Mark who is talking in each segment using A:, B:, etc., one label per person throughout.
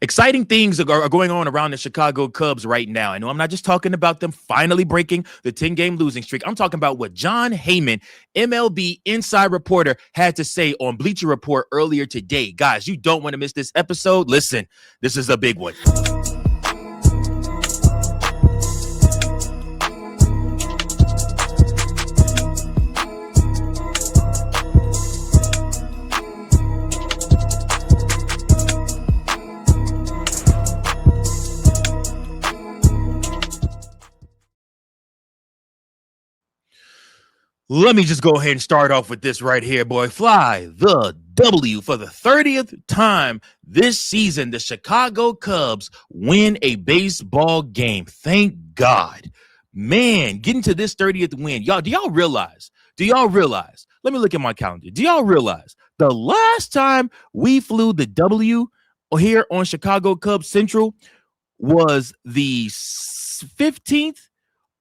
A: Exciting things are going on around the Chicago Cubs right now. I know I'm not just talking about them finally breaking the 10-game losing streak. I'm talking about what John Heyman, MLB inside reporter, had to say on Bleacher Report earlier today. Guys, you don't want to miss this episode. Listen, this is a big one. Let me just go ahead and start off with this right here, boy. Fly the W for the 30th time this season. The Chicago Cubs win a baseball game. Thank God. Man, getting to this 30th win. Y'all, do y'all realize? Let me look at my calendar. Do y'all realize the last time we flew the W here on Chicago Cubs Central was the 15th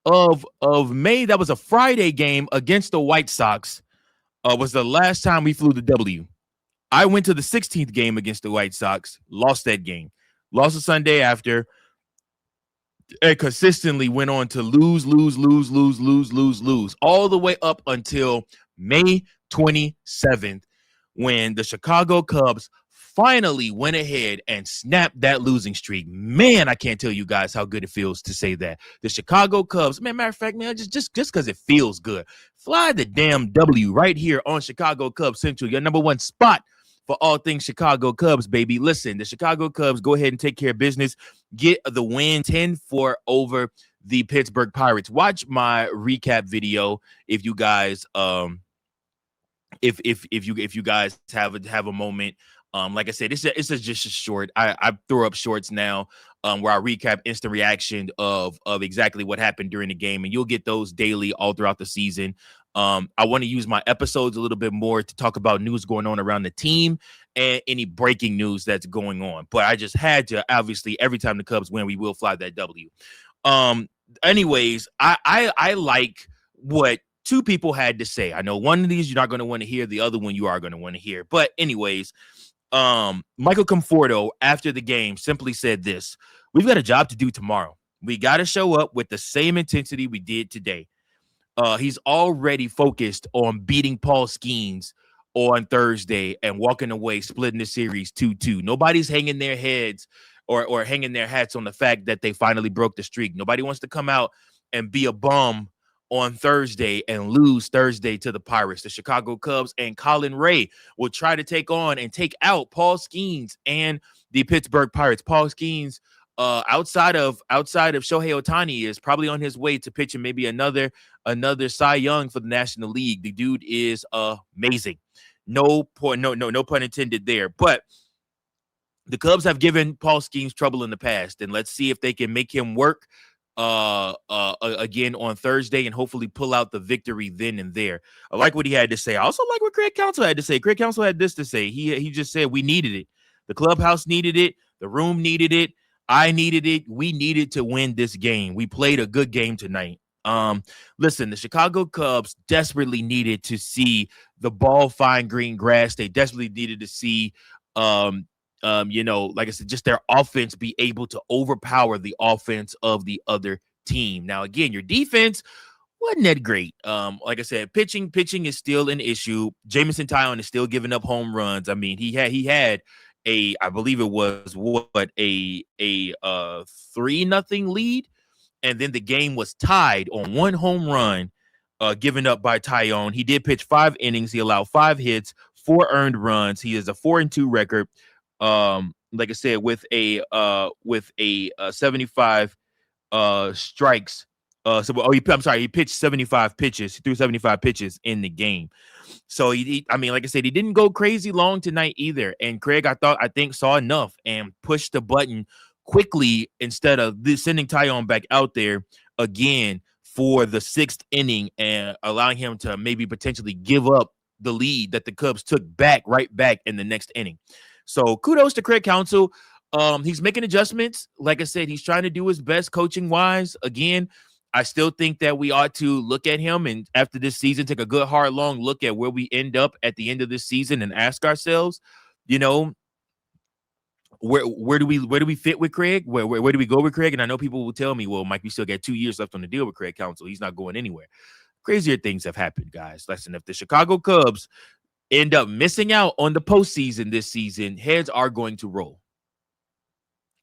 A: of May? That was a Friday game against the White Sox. Was the last time we flew the W. I went to the 16th game against the White Sox, lost that game, lost the Sunday after, and consistently went on to lose all the way up until May 27th, when the Chicago Cubs finally went ahead and snapped that losing streak. Man, I can't tell you guys how good it feels to say that. The Chicago Cubs, man, matter of fact, man, just because it feels good. Fly the damn W right here on Chicago Cubs Central, your number one spot for all things Chicago Cubs, baby. Listen, the Chicago Cubs go ahead and take care of business. Get the win 10-4 over the Pittsburgh Pirates. Watch my recap video if you guys if you guys have a moment. Like I said, it's just a short. I throw up shorts now where I recap instant reaction of exactly what happened during the game, and you'll get those daily all throughout the season. I want to use my episodes a little bit more to talk about news going on around the team and any breaking news that's going on. But I just had to, obviously, every time the Cubs win, we will fly that W. Anyways, I like what two people had to say. I know one of these you're not going to want to hear, the other one you are going to want to hear. But anyways, Michael Conforto after the game simply said this: "We've got a job to do tomorrow. We got to show up with the same intensity we did today." He's already focused on beating Paul Skeens on Thursday and walking away, splitting the series 2-2. Nobody's hanging their heads or hanging their hats on the fact that they finally broke the streak. Nobody wants to come out and be a bum on Thursday and lose Thursday to the Pirates. The Chicago Cubs and Colin Ray will try to take on and take out Paul Skeens and the Pittsburgh Pirates. Paul Skeens, outside of Shohei Ohtani, is probably on his way to pitching maybe another Cy Young for the National League. The dude is amazing. No pun intended there. But the Cubs have given Paul Skeens trouble in the past, and let's see if they can make him work again on Thursday and hopefully pull out the victory then and there. I like what he had to say. I also like what Craig Counsell had to say. Craig Counsell had this to say. He just said we needed it. The clubhouse needed it. The room needed it. I needed it. We needed to win this game. We played a good game tonight. Listen, the Chicago Cubs desperately needed to see the ball find green grass. They desperately needed to see like I said, just their offense be able to overpower the offense of the other team. Now, again, your defense wasn't that great. Like I said, pitching is still an issue. Jameson Taillon is still giving up home runs. I mean, he had I believe it was a 3-0 lead, and then the game was tied on one home run given up by Taillon. He did pitch 5 innings. He allowed 5 hits, 4 earned runs. He is a 4-2 record. Like I said, with a 75 strikes. He pitched 75 pitches. He threw 75 pitches in the game. So like I said, he didn't go crazy long tonight either. And Craig, I think saw enough and pushed the button quickly instead of sending Taillon back out there again for the 6th inning and allowing him to maybe potentially give up the lead that the Cubs took right back in the next inning. So kudos to Craig Counsell. He's making adjustments. Like I said, he's trying to do his best coaching wise. Again, I still think that we ought to look at him and after this season, take a good, hard, long look at where we end up at the end of this season and ask ourselves, where do we fit with Craig? Where do we go with Craig? And I know people will tell me, well, Mike, we still got 2 years left on the deal with Craig Counsell. He's not going anywhere. Crazier things have happened, guys. Listen, if the Chicago Cubs end up missing out on the postseason this season, heads are going to roll.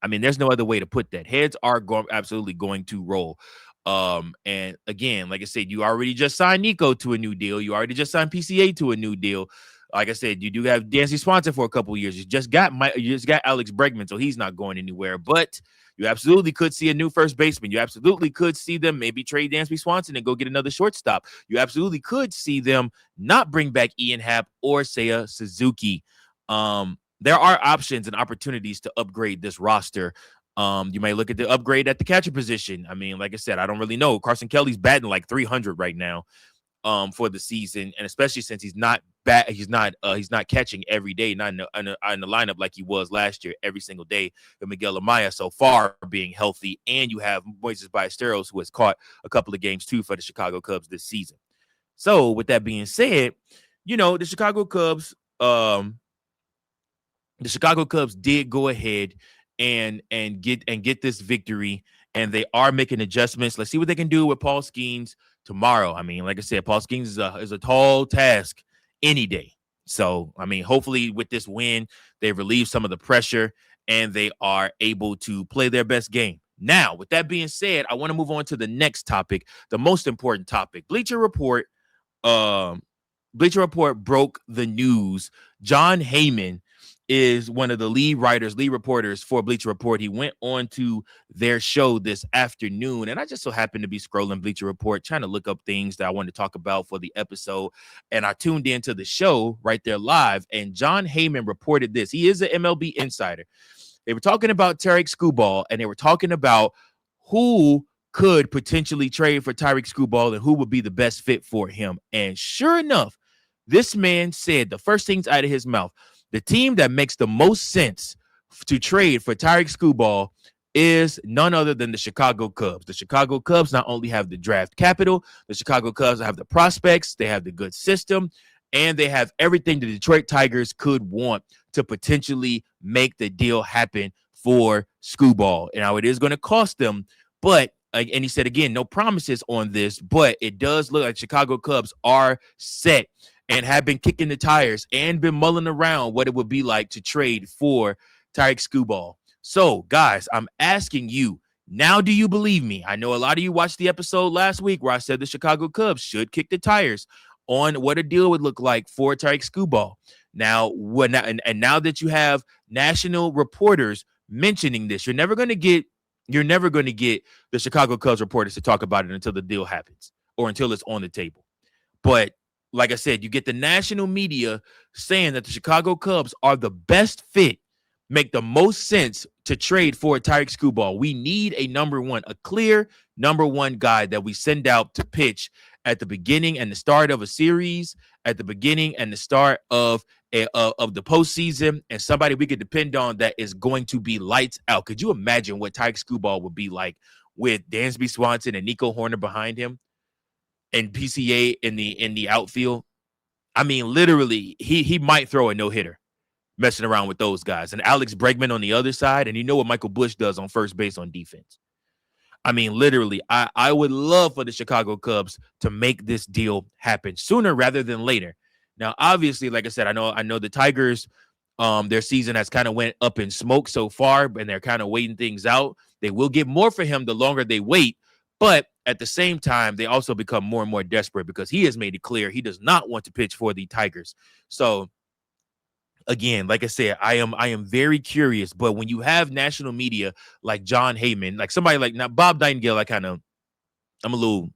A: I mean, there's no other way to put that. Heads are absolutely going to roll. And again, like I said, you already just signed Nico to a new deal. You already just signed PCA to a new deal. Like I said, you do have Dansby Swanson for a couple of years. You just got Alex Bregman, so he's not going anywhere. But you absolutely could see a new first baseman. You absolutely could see them maybe trade Dansby Swanson and go get another shortstop. You absolutely could see them not bring back Ian Happ or Seiya Suzuki. There are options and opportunities to upgrade this roster. You may look at the upgrade at the catcher position. I mean, like I said, I don't really know. Carson Kelly's batting like 300 right now for the season, and especially since he's not catching every day, not in the lineup like he was last year every single day. With Miguel Amaya so far being healthy, and you have Moises Ballesteros, who has caught a couple of games too for the Chicago Cubs this season. So with that being said, the Chicago Cubs did go ahead and get this victory, and they are making adjustments. Let's see what they can do with Paul Skeens tomorrow. I mean, like I said, Paul Skeens is a tall task any day. So, I mean, hopefully with this win, they relieve some of the pressure and they are able to play their best game. Now, with that being said, I want to move on to the next topic, the most important topic. Bleacher Report broke the news. John Heyman is one of the lead reporters for Bleacher Report. He went on to their show this afternoon, and I just so happened to be scrolling Bleacher Report, trying to look up things that I wanted to talk about for the episode, and I tuned into the show right there live, and John Heyman reported this. He is an MLB insider. They were talking about Tarik Skubal, and they were talking about who could potentially trade for Tarik Skubal and who would be the best fit for him. And sure enough, this man said the first things out of his mouth, the team that makes the most sense to trade for Tarik Skubal is none other than the Chicago Cubs. The Chicago Cubs not only have the draft capital, the Chicago Cubs have the prospects, they have the good system, and they have everything the Detroit Tigers could want to potentially make the deal happen for Skubal. And now it is going to cost them, but and he said, again, no promises on this, but it does look like Chicago Cubs are set and have been kicking the tires and been mulling around what it would be like to trade for Tarik Skubal. So, guys, I'm asking you, now do you believe me? I know a lot of you watched the episode last week where I said the Chicago Cubs should kick the tires on what a deal would look like for Tarik Skubal. Now, now that you have national reporters mentioning this, you're never going to get the Chicago Cubs reporters to talk about it until the deal happens or until it's on the table. But like I said, you get the national media saying that the Chicago Cubs are the best fit, make the most sense to trade for Tarik Skubal. We need a clear number one guy that we send out to pitch at the beginning and the start of a series, at the beginning and the start of the postseason, and somebody we could depend on that is going to be lights out. Could you imagine what Tarik Skubal would be like with Dansby Swanson and Nico Horner behind him and PCA in the outfield? I mean, literally, he might throw a no-hitter messing around with those guys. And Alex Bregman on the other side, and you know what Michael Busch does on first base on defense. I mean, literally, I would love for the Chicago Cubs to make this deal happen sooner rather than later. Now, obviously, like I said, I know the Tigers, their season has kind of went up in smoke so far, and they're kind of waiting things out. They will get more for him the longer they wait, but at the same time, they also become more and more desperate because he has made it clear he does not want to pitch for the Tigers. So, again, like I said, I am very curious. But when you have national media like John Heyman, like somebody like now Bob Nightingale, I'm a little,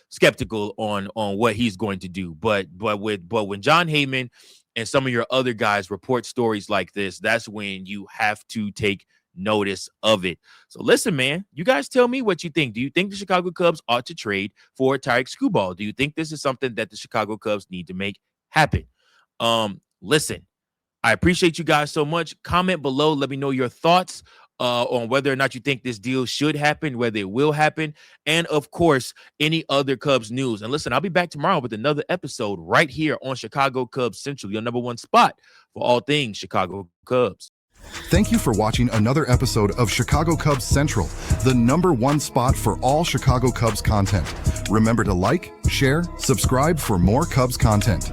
A: skeptical on what he's going to do. But when John Heyman and some of your other guys report stories like this, that's when you have to take notice of it. So listen, man, you guys tell me what you think. Do you think the Chicago Cubs ought to trade for Tarik Skubal? Do you think this is something that the Chicago Cubs need to make happen? Listen, I appreciate you guys so much. Comment below. Let me know your thoughts on whether or not you think this deal should happen, whether it will happen, and of course, any other Cubs news. And listen, I'll be back tomorrow with another episode right here on Chicago Cubs Central, your number one spot for all things Chicago Cubs.
B: Thank you for watching another episode of Chicago Cubs Central, the #1 spot for all Chicago Cubs content. Remember to like, share, subscribe for more Cubs content.